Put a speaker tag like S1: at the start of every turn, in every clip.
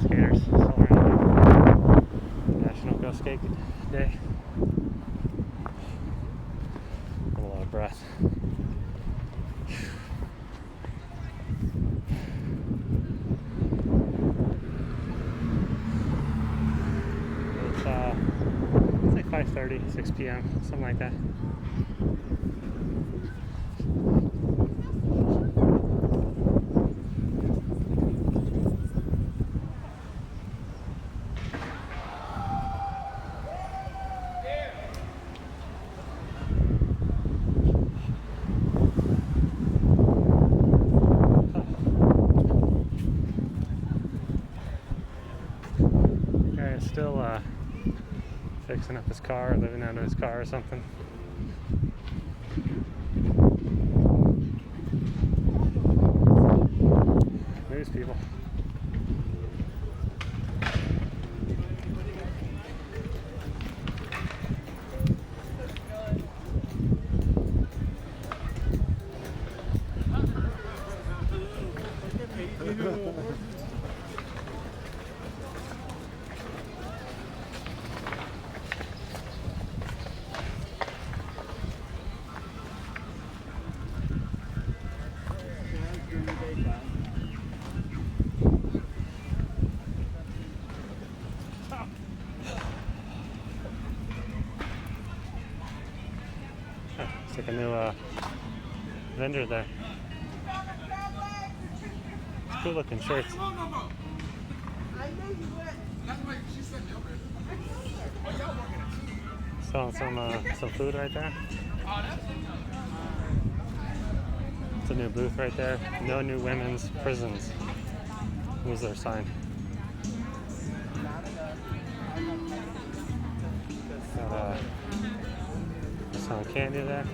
S1: skaters still around. National Go Skate Day. A lot of breath. It's like 5:30, 6 p.m., something like that. Still fixing up his car, living out of his car or something. News people. It's like a new vendor there. It's cool looking shirts. Selling some food right there. It's a new booth right there. No new women's prisons was their sign. Got some candy there.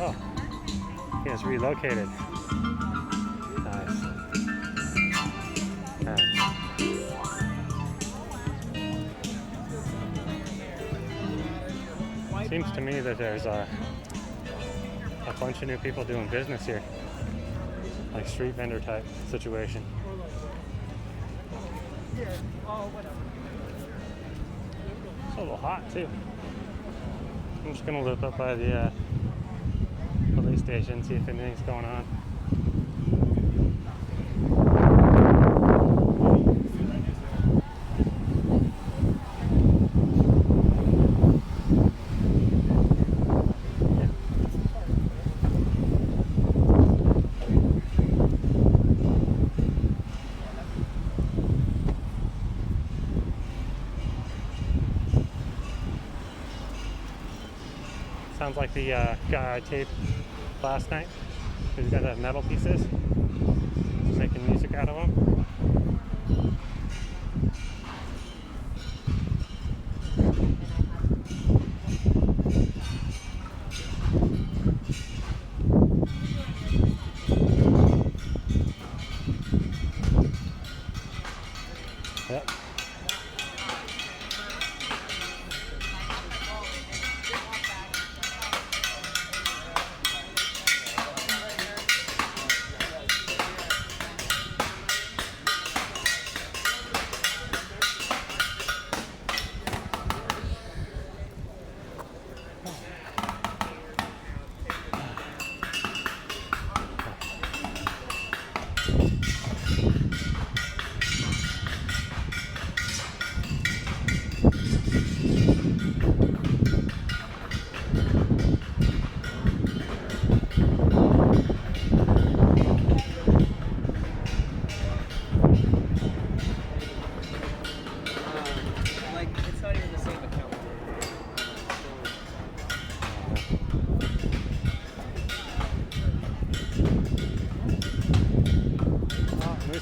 S1: Oh, he has relocated. Nice. Seems to me that there's a bunch of new people doing business here, like street vendor type situation. It's a little hot too. I'm just gonna loop up by the police station, see if anything's going on. Sounds like the guy I taped last night. He's got metal pieces. He's making music out of them. Yep.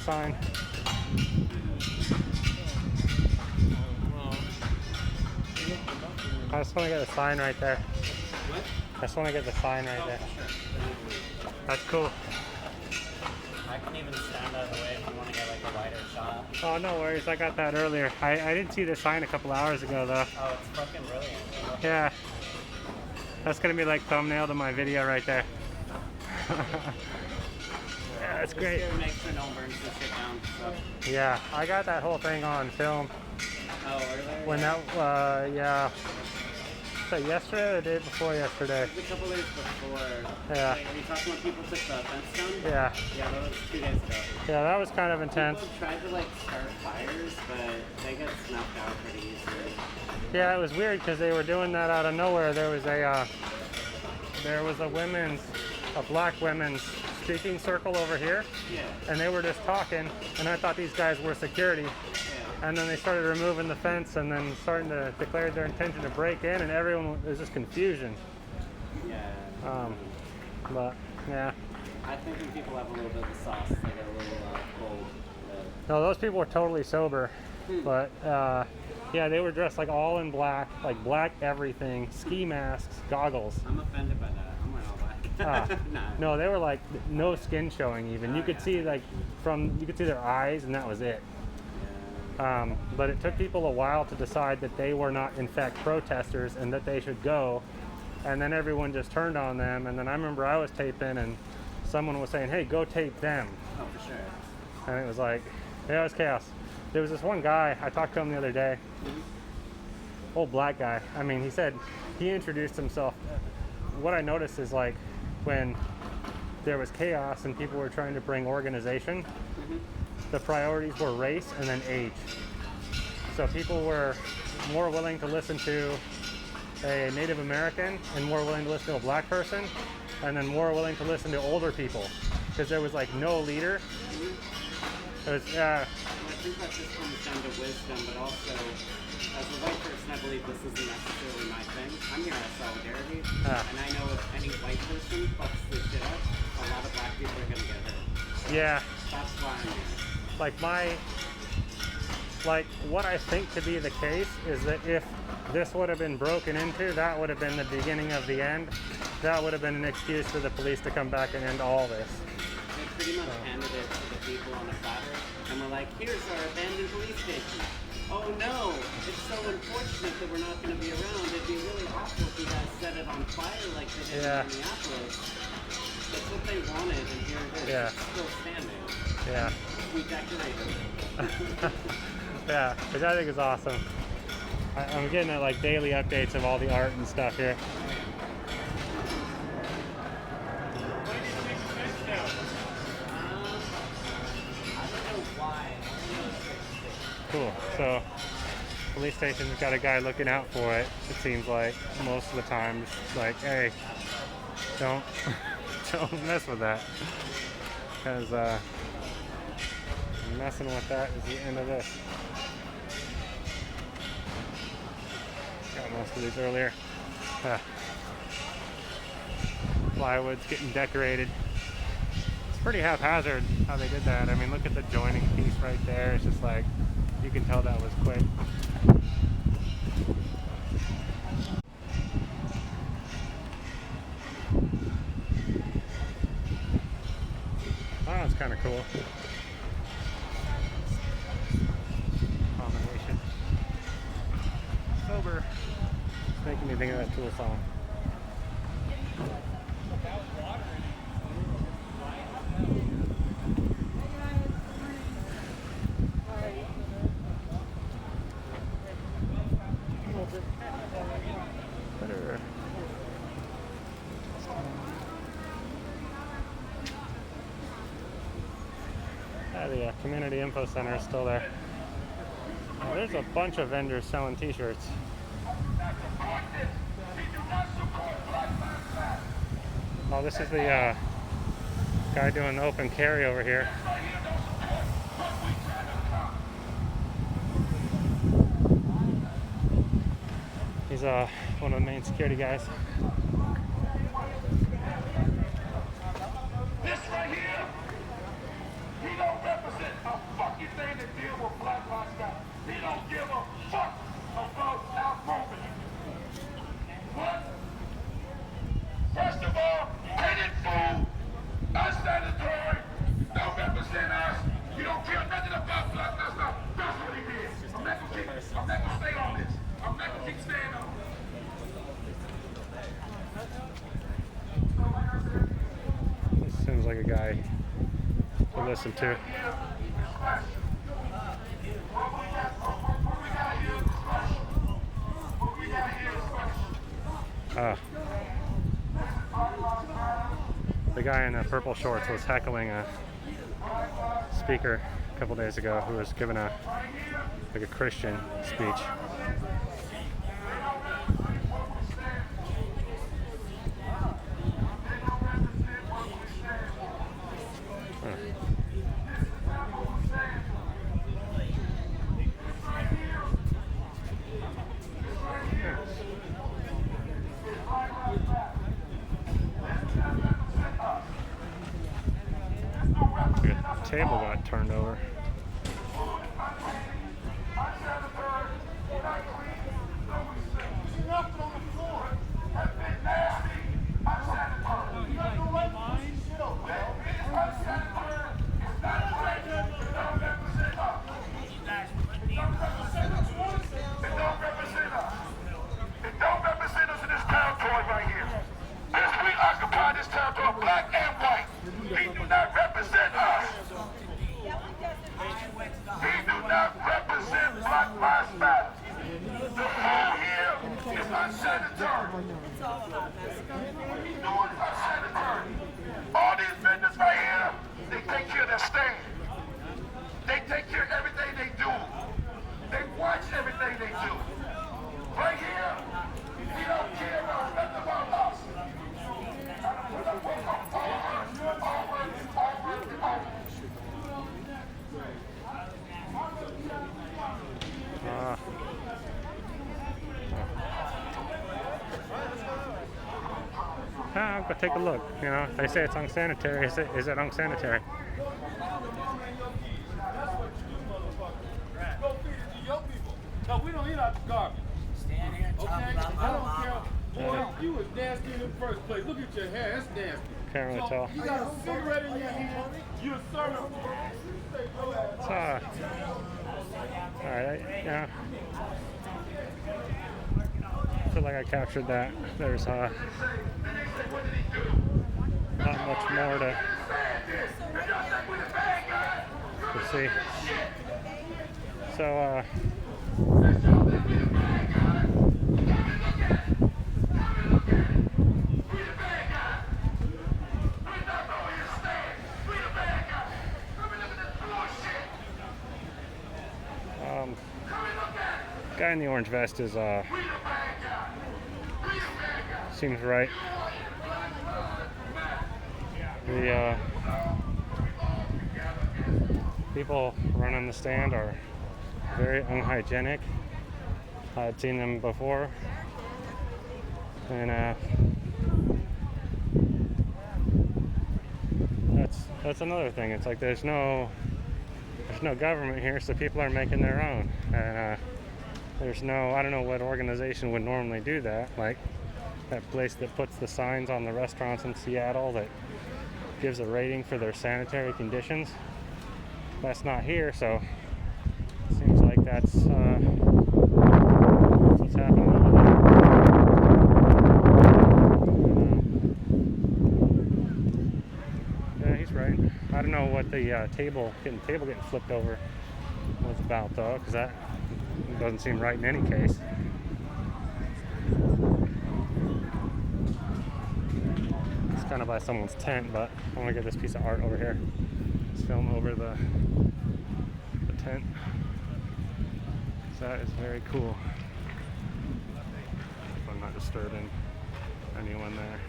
S1: Sign. I just want to get the sign right there. What? I just want to get the sign right there. That's cool.
S2: I can even stand out of the way if you want to get like a wider shot.
S1: Oh, no worries. I got that earlier. I didn't see the sign a couple hours ago though.
S2: Oh, it's fucking brilliant.
S1: Yeah. That's going to be like thumbnail to my video right there. Yeah. That's great.
S2: Just to make sure no one burns the shit down. So.
S1: Yeah, I got that whole thing on film.
S2: Oh, earlier?
S1: When that, yeah. So yesterday or the day before yesterday?
S2: It was a couple days before.
S1: Yeah.
S2: Wait, are you talking when people took the fence down?
S1: Yeah.
S2: Yeah, that was 2 days ago.
S1: Yeah, that was kind of intense.
S2: People tried to like start fires, but they get snuffed out pretty easily.
S1: Yeah, it was weird because they were doing that out of nowhere. There was a black women's speaking circle over here.
S2: Yeah.
S1: And they were just talking, and I thought these guys were security.
S2: Yeah.
S1: And then they started removing the fence and then starting to declare their intention to break in, and everyone, it was just confusion.
S2: Yeah.
S1: But, yeah.
S2: I think when people have a little bit of the sauce, they get a little cold.
S1: No, those people were totally sober. But, yeah, they were dressed like all in black, like black everything, ski masks, goggles.
S2: I'm offended by that. I'm wearing all black. Nah.
S1: No, they were like no skin showing even. You could see like you could see their eyes, and that was it. But it took people a while to decide that they were not in fact protesters and that they should go. And then everyone just turned on them. And then I remember I was taping and someone was saying, hey, go tape them.
S2: Oh, for sure.
S1: And it was like, yeah, it was chaos. There was this one guy, I talked to him the other day, old black guy. I mean, he said, he introduced himself. What I noticed is like when there was chaos and people were trying to bring organization, the priorities were race and then age. So people were more willing to listen to a Native American and more willing to listen to a black person, and then more willing to listen to older people because there was like no leader. It was,
S2: I think that just comes down to wisdom, but also, as a white person, I believe this isn't necessarily my thing. I'm here out of solidarity, and I know if any white person fucks this shit up, a lot of black people are gonna get hurt.
S1: yeah,
S2: That's why I'm here.
S1: what I think to be the case is that if this would have been broken into, that would have been the beginning of the end. That would have been an excuse for the police to come back and end all this.
S2: They pretty much handed it to the people on a platter, and we're like, here's our abandoned police station. Oh no, it's so unfortunate that we're not going to be around. It'd be really awful if you guys set it on fire like they did in Minneapolis. That's what they wanted, and here it is.
S1: Yeah.
S2: It's still standing.
S1: Yeah.
S2: We decorated.
S1: Yeah, which I think is awesome. I'm getting like daily updates of all the art and stuff here. Cool. So, police station's got a guy looking out for it. It seems like most of the time, it's like, hey, don't mess with that, because messing with that is the end of this. Got most of these earlier. Plywood's getting decorated. It's pretty haphazard how they did that. I mean, look at the joining piece right there. It's just like, you can tell that was quick. Oh, that's kind of cool. Combination. Sober. It's making me think of that Tool song. The community info center is still there. There's a bunch of vendors selling t-shirts. Oh, this is the guy doing the open carry over here. He's one of the main security guys.
S3: This right here, he don't represent a fucking thing that deal with Black Lives Matter. He don't give a fuck about our movement. What? First of all, hated food, unsanitary, don't represent us. You don't care nothing about Black Lives Matter. That's what he did. I'm not gonna stay on this. I'm not gonna keep staying on this.
S1: listen to. The guy in the purple shorts was heckling a speaker a couple days ago who was giving a Christian speech. The table got turned over.
S3: Black and white. He do not represent us. He do not represent Black Lives Matter. The fool here is unsanitary. He's doing unsanitary. All these vendors right here, they take care of their stand. They take care of everything they do. They watch everything they do. Right here, he don't care about nothing about us.
S1: I'll go take a look. You know, they say it's unsanitary. Is it unsanitary?
S4: No, we don't eat out the garbage.
S5: Stand here and talk
S4: Okay?
S5: about my
S4: I don't
S5: mama.
S4: care. Boy, you was nasty in the first place. Look at your hair. That's nasty.
S1: Can't really tell.
S4: You got a cigarette in your hand. You're serving.
S1: Alright, yeah. I feel like I captured that. There's not much more to see. So, guy in the orange vest is seems right. The people running the stand are very unhygienic. I'd seen them before, and that's another thing. It's like there's no government here, so people are making their own, and there's no, I don't know what organization would normally do that, like that place that puts the signs on the restaurants in Seattle that gives a rating for their sanitary conditions. That's not here, so it seems like that's what's happening over there. Yeah, he's right. I don't know what the table getting flipped over was about, though, because that doesn't seem right in any case. It's kind of by someone's tent, but I want to get this piece of art over here. Let's film over the tent. That is very cool. I'm not disturbing anyone there.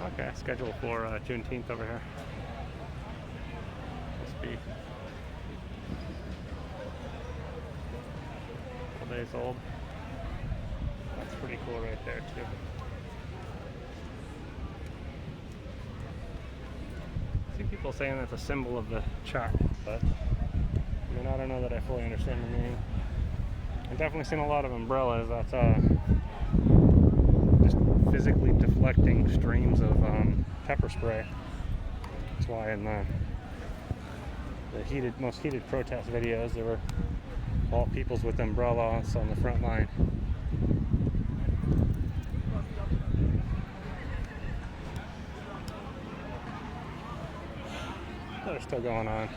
S1: Okay, scheduled for Juneteenth over here. Must be a couple days old. That's pretty cool right there too. I see people saying that's a symbol of the CHAZ, but I mean, I don't know that I fully understand the meaning. I've definitely seen a lot of umbrellas that's just physically deflecting streams of pepper spray. That's why in the most heated protest videos, there were all peoples with umbrellas on the front line. They're still going on.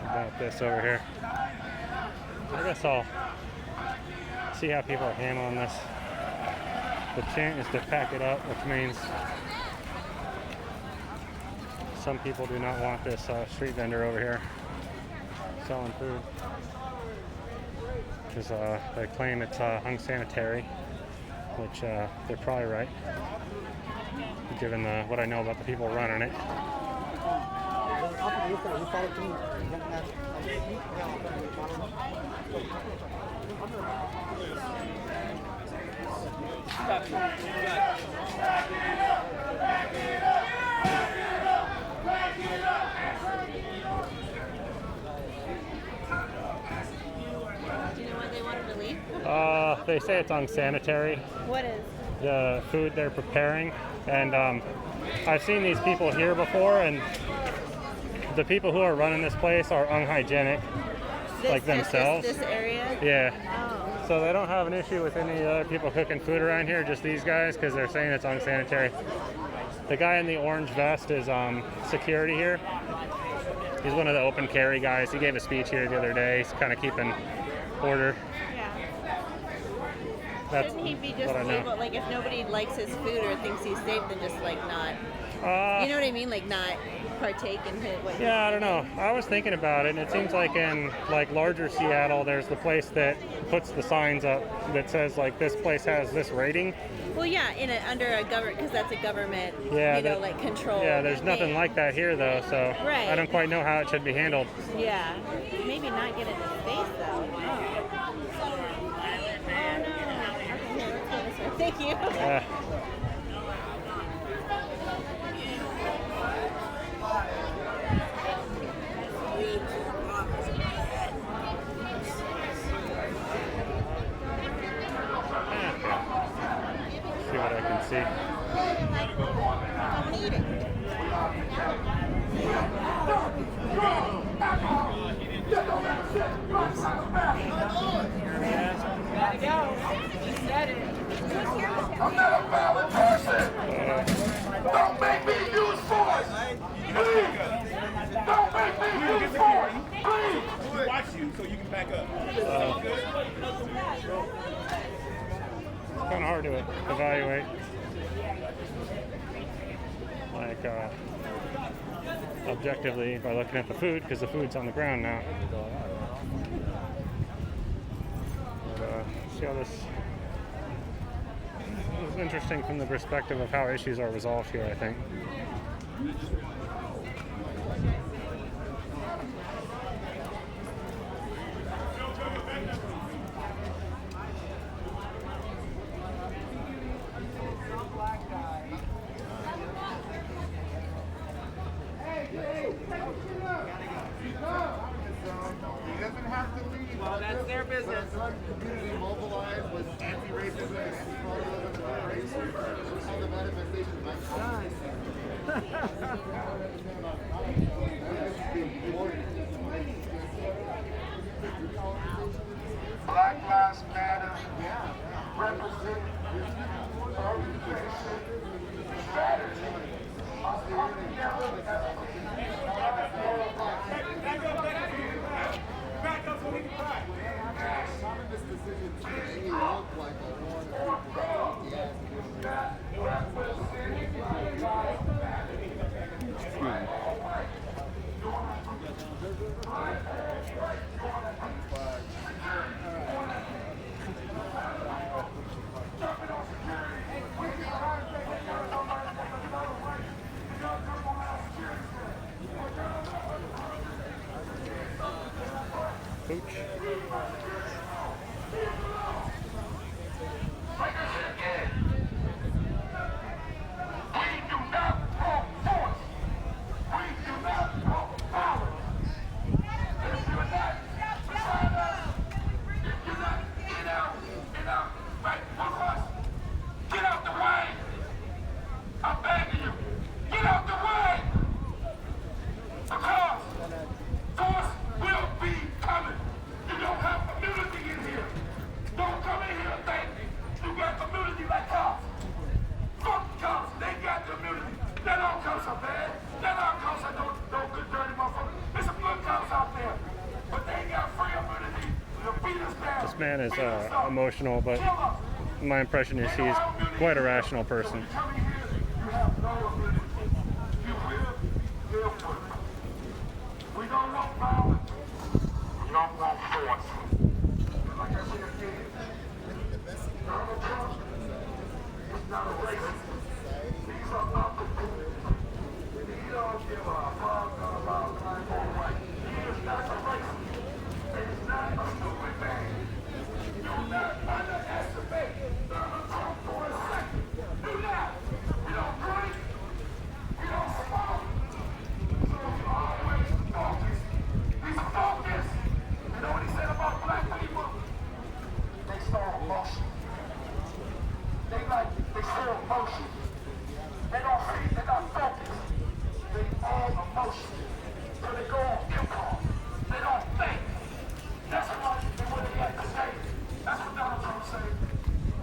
S1: About this over here. I guess I'll see how people are handling this. The chant is to pack it up, which means some people do not want this street vendor over here selling food, because they claim it's unsanitary, which they're probably right, given what I know about the people running it.
S5: Do you know why they wanted to leave?
S1: They say it's unsanitary,
S5: What is?
S1: the food they're preparing, and I've seen these people here before, and the people who are running this place are unhygienic, like themselves.
S5: This area?
S1: Yeah.
S5: Oh.
S1: So they don't have an issue with any other people cooking food around here, just these guys, because they're saying it's unsanitary. The guy in the orange vest is security here. He's one of the open carry guys. He gave a speech here the other day. He's kind of keeping order.
S5: Yeah.
S1: That's
S5: Shouldn't he be just
S1: what I know.
S5: able, like, if nobody likes his food or thinks he's safe, then just, like, not, you know what I mean? Like, not partake in what he's
S1: Yeah, I don't know. I was thinking about it, and it seems like in like larger Seattle, there's the place that puts the signs up that says like this place has this rating.
S5: Well, yeah, under a government, because that's a government,
S1: Yeah,
S5: like control.
S1: Yeah, there's nothing
S5: thing.
S1: like that here though, so
S5: Right.
S1: I don't quite know how it should be handled.
S5: Yeah. Maybe not get in his face, though. Oh. Oh, no. Okay, here, let's go this way. Thank you.
S1: See what I can see.
S5: I'm gonna eat it.
S3: I'm not a violent person. Don't make me use force. Please. Don't make me use force. Please.
S4: Watch you so you can back up.
S1: It's kind of hard to evaluate, like objectively by looking at the food, because the food's on the ground now. But, see how this is interesting from the perspective of how issues are resolved here, I think.
S2: Well, that's their business.
S6: Community mobilized with anti-racism and anti-colonialism and racism. All the manifestations
S3: Black Lives Matter represent organization strategy of coming together as a
S4: Back up so we can cry.
S6: this decision to make it look like a
S1: Pooch.
S3: Get out the way! I'm begging you!
S1: man is emotional, but my impression is he's quite a rational person.
S3: We don't want violence. We don't want force. Like I said again, Donald Trump is not a racist. These are opportunities. He don't give a fuck about black or white. He is not a racist. He's not a stupid man. Do not underestimate Donald Trump for a second. Do not. We don't drink. We don't smoke. So we always focus. He's focused. You know what he said about black people? They saw emotion. They saw emotion. They don't see, they're not focused. They all emotion. So they go on impulse. They don't think. That's what they got to say. That's what Donald Trump said.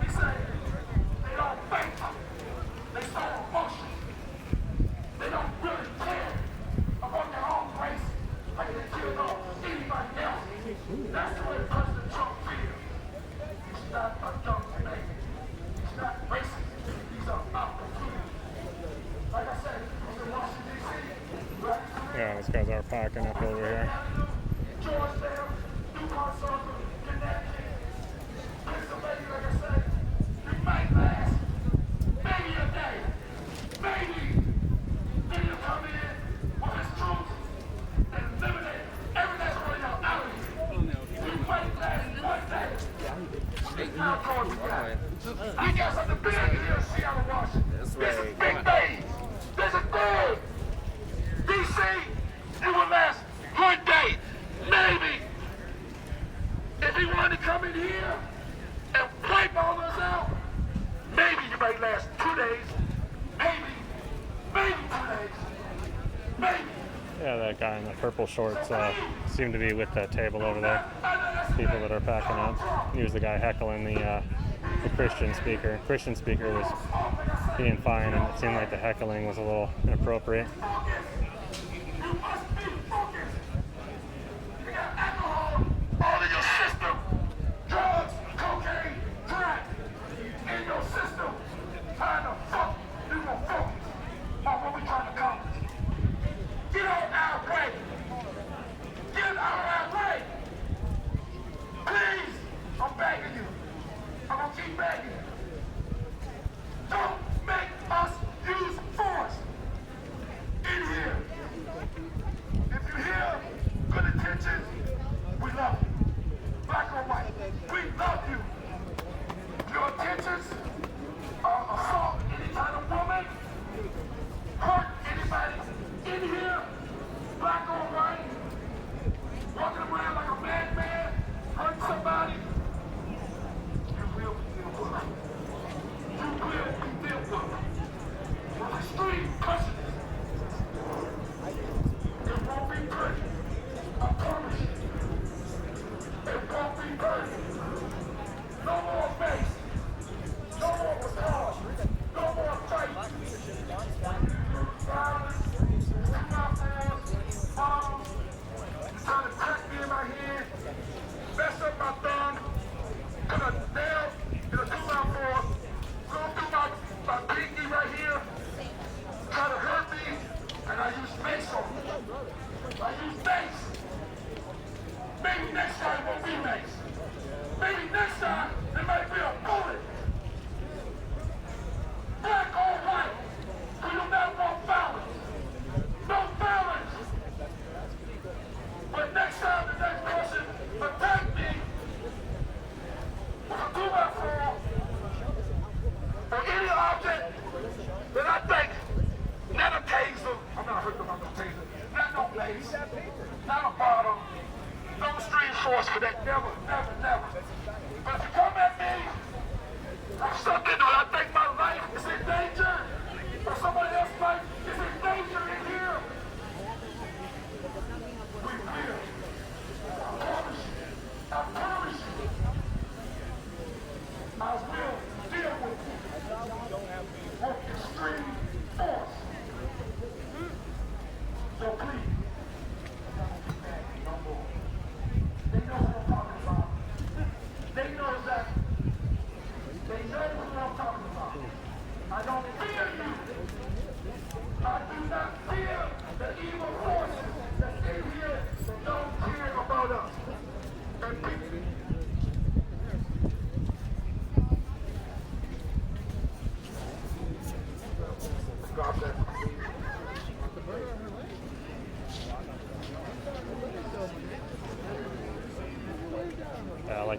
S3: He said, they don't think. They saw emotion. They don't really care about their own race like they care about anybody else. That's the way President Trump feels. He's not a dumb man. He's not racist. He's an opportunity. Like I said, he's in Washington, D.C. Right?
S1: Yeah, these guys are packing up over here.
S3: Georgetown, DuPont Circle, Connecticut, Pennsylvania, like I said, it might last maybe a day. Maybe. Then he'll come in with his troops and eliminate every last one of y'all out of here. It might last one day. It's not going to die. I got something big in here in Seattle, Washington. This is big things. There's a third. D.C., it will last one day. Maybe. If he wanted to come in here and wipe all us out, maybe you might last 2 days. Maybe. Maybe 2 days. Maybe.
S1: Yeah, that guy in the purple shorts seemed to be with that table over there. People that are packing up. He was the guy heckling the Christian speaker. Christian speaker was being fine, and it seemed like the heckling was a little inappropriate.
S3: You must be focused. You got alcohol all in your system. Drugs, cocaine, crack in your system. Time to fuck. You gonna focus on what we trying to accomplish. Get out our way. Get out of our way. Please, I'm begging you. I'm gonna keep begging you. Don't make us use force in here. If you hear good intentions, we love you. Black or white, we love you. Your intentions are assault any kind of woman, hurt anybody in here, black or white, walking around like a madman, hurt somebody, you will be dealt with. You will be dealt with. With extreme punishment. It won't be pretty. I promise you. It won't be pretty. No more face. No more massage. No more fight. Violence. Bombs. Trying to crack me in my head. Mess up my thumb. Gonna nail. Gonna do my floor. Go through my pinky right here. Try to hurt me. And I use mace on it. I use mace. Maybe next time it won't be mace. Maybe next time it might be a bullet. Black or white. We do not want violence. No violence. But next time the next person attack me with a 2x4 or any object that I think, not a taser, I'm not hurting about no taser, not no blaze, not a bottle, no extreme force for that, never, never, never. But if you come at me, I'm stuck into it, I think my life is in danger, or somebody else's life is in danger in here. We will. I promise you. I promise you. I will deal with you with extreme force. So please, no more. They know what I'm talking about.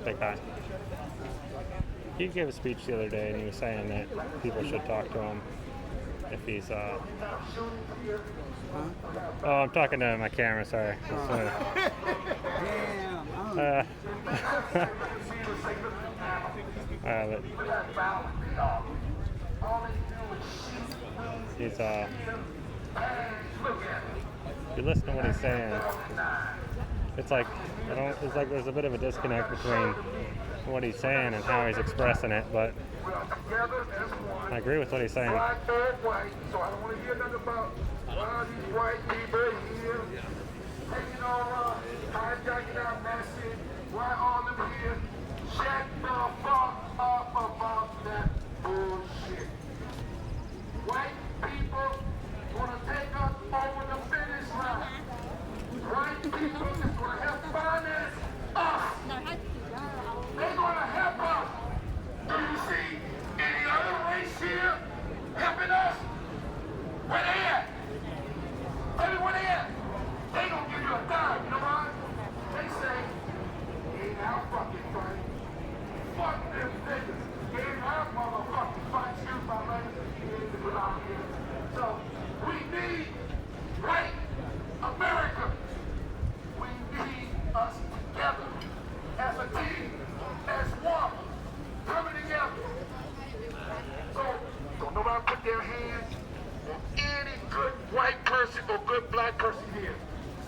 S1: like that guy. He gave a speech the other day and he was saying that people should talk to him if he's Oh, I'm talking to my camera, sorry.
S2: Damn.
S1: But he's if you listen to what he's saying, it's like it's like there's a bit of a disconnect between what he's saying and how he's expressing it, but I agree with what he's saying.
S3: Black or white, so I don't want to hear nothing about these white people here taking over, hijacking our message. Why all of them here? Shut the fuck up about that bullshit. White people want to take us over the finish line. White people is going to help finance us. They're going to help us. Do you see any other race here helping us? Where they at? Tell me where they at. They gonna give you a dime, you know why? They say, it ain't our fucking fight. Fuck them niggas. It ain't our motherfucking fight. Excuse my language. It is to get out here. So, we need white America. We need us together as a team, as one, coming together. So, don't nobody put their hands on any good white person or good black person here.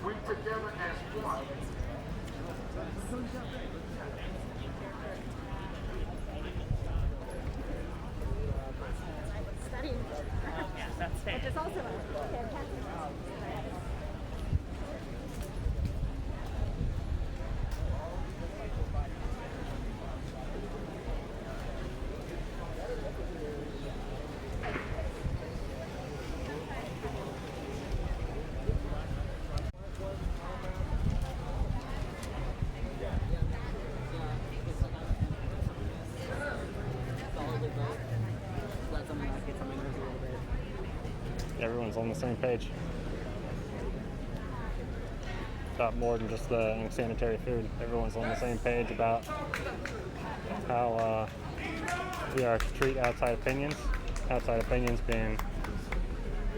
S3: We together as one.
S5: Studying. Which is also a fantastic.
S1: Everyone's on the same page. About more than just the unsanitary food. Everyone's on the same page about how we are to treat outside opinions. Outside opinions being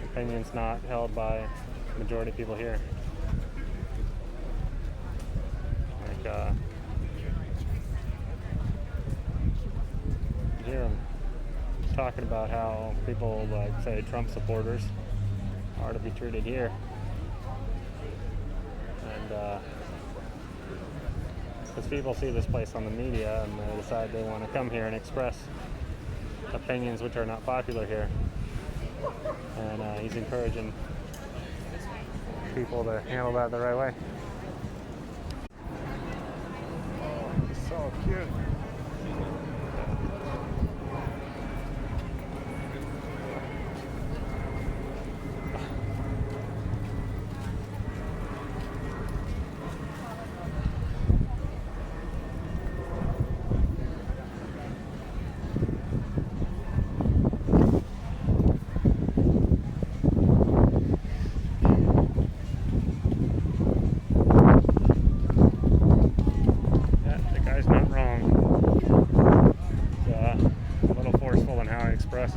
S1: opinions not held by the majority of people here. Like, you hear them talking about how people, like, say, Trump supporters are to be treated here. And because people see this place on the media and they decide they want to come here and express opinions which are not popular here. And he's encouraging people to handle that the right way.
S6: Oh, he's so cute.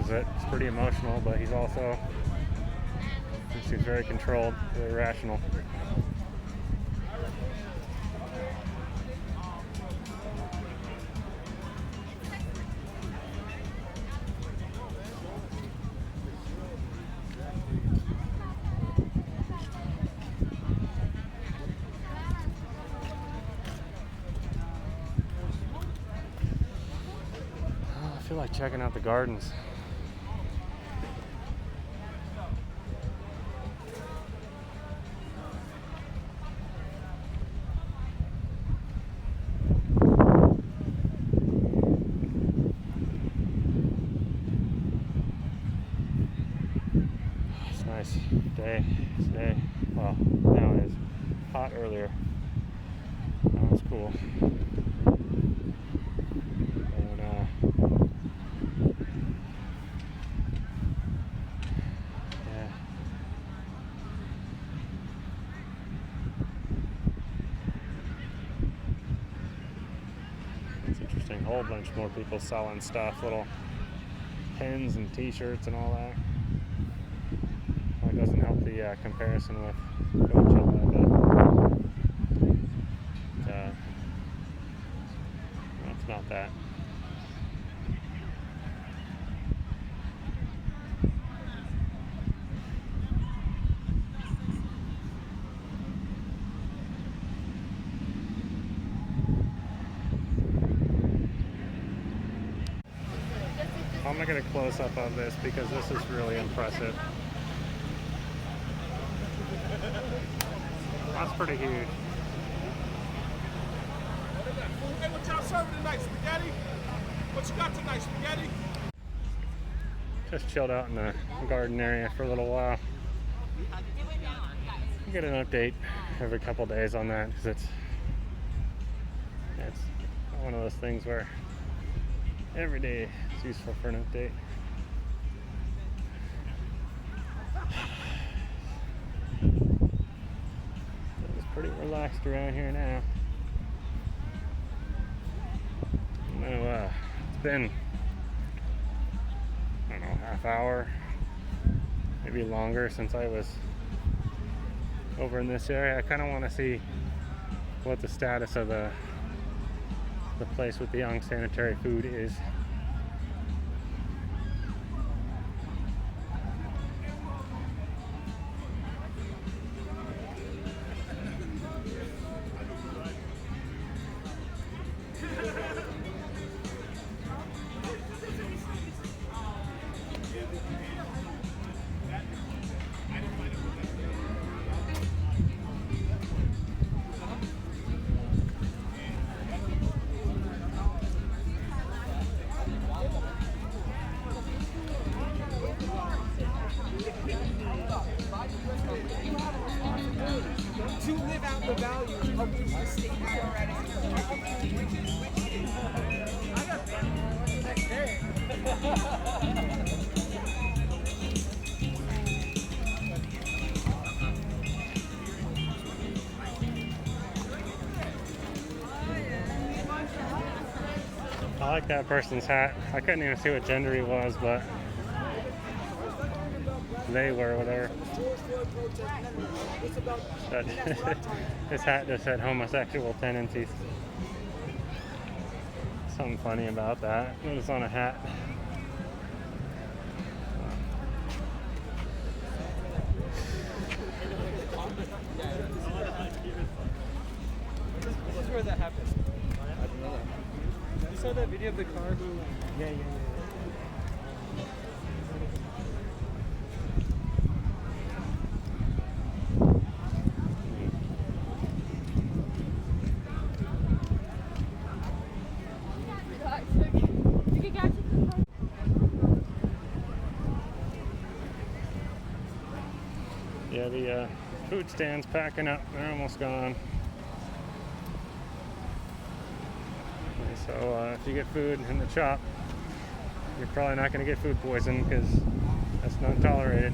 S1: It's pretty emotional, but he seems very controlled, very rational. I feel like checking out the gardens. Nice day today. Well, now it is hot earlier. That was cool. And yeah. interesting. A whole bunch more people selling stuff, little pins and t-shirts and all that. Well, it doesn't help the comparison with Coachella, but no, it's not that. I'm gonna get a close-up of this because this is really impressive. That's pretty huge.
S4: Hey, what y'all serving tonight? Spaghetti? What you got tonight? Spaghetti?
S1: Just chilled out in the garden area for a little while. I get an update every couple days on that because it's one of those things where every day is useful for an update. It's pretty relaxed around here now. No, it's been, I don't know, half hour, maybe longer since I was over in this area. I kind of want to see what the status of the place with the unsanitary food is.
S7: To live out the values of which the state apparatus I got family the next day.
S1: I like that person's hat. I couldn't even see what gender he was, but they were whatever. But his hat just said homosexual tendencies. Something funny about that. It was on a hat.
S7: This is where that happened. I didn't know that. You saw that video of the car who... Yeah.
S1: Yeah, the food stand's packing up. They're almost gone. So if you get food in the shop, you're probably not going to get food poisoning because that's not tolerated.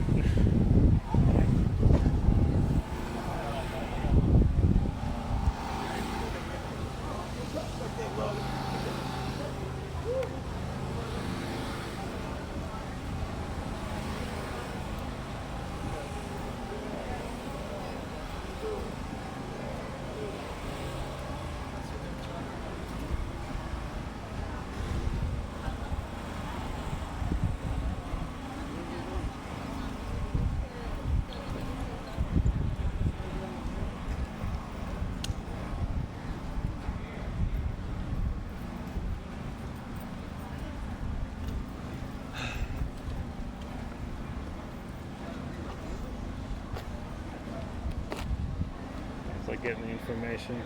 S1: Like getting the information.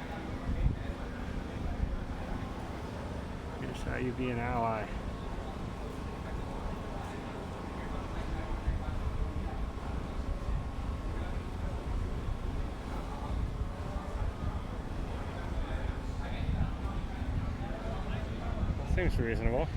S1: Here's how you be an ally. Seems reasonable.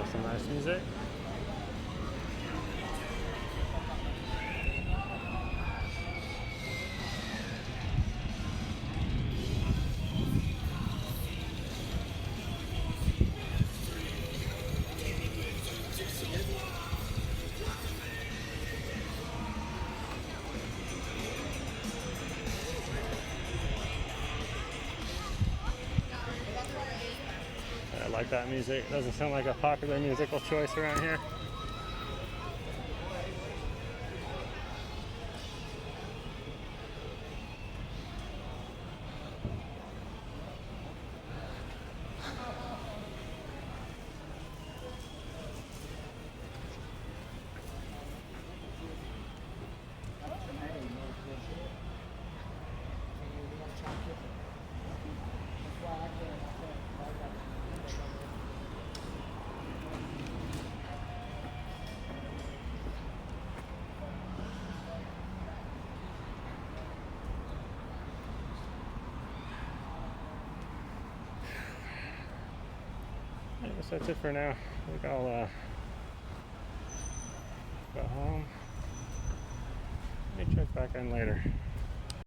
S1: play some nice music. I like that music. It doesn't sound like a popular musical choice around here. I guess that's it for now. I think I'll go home. Let me check back in later.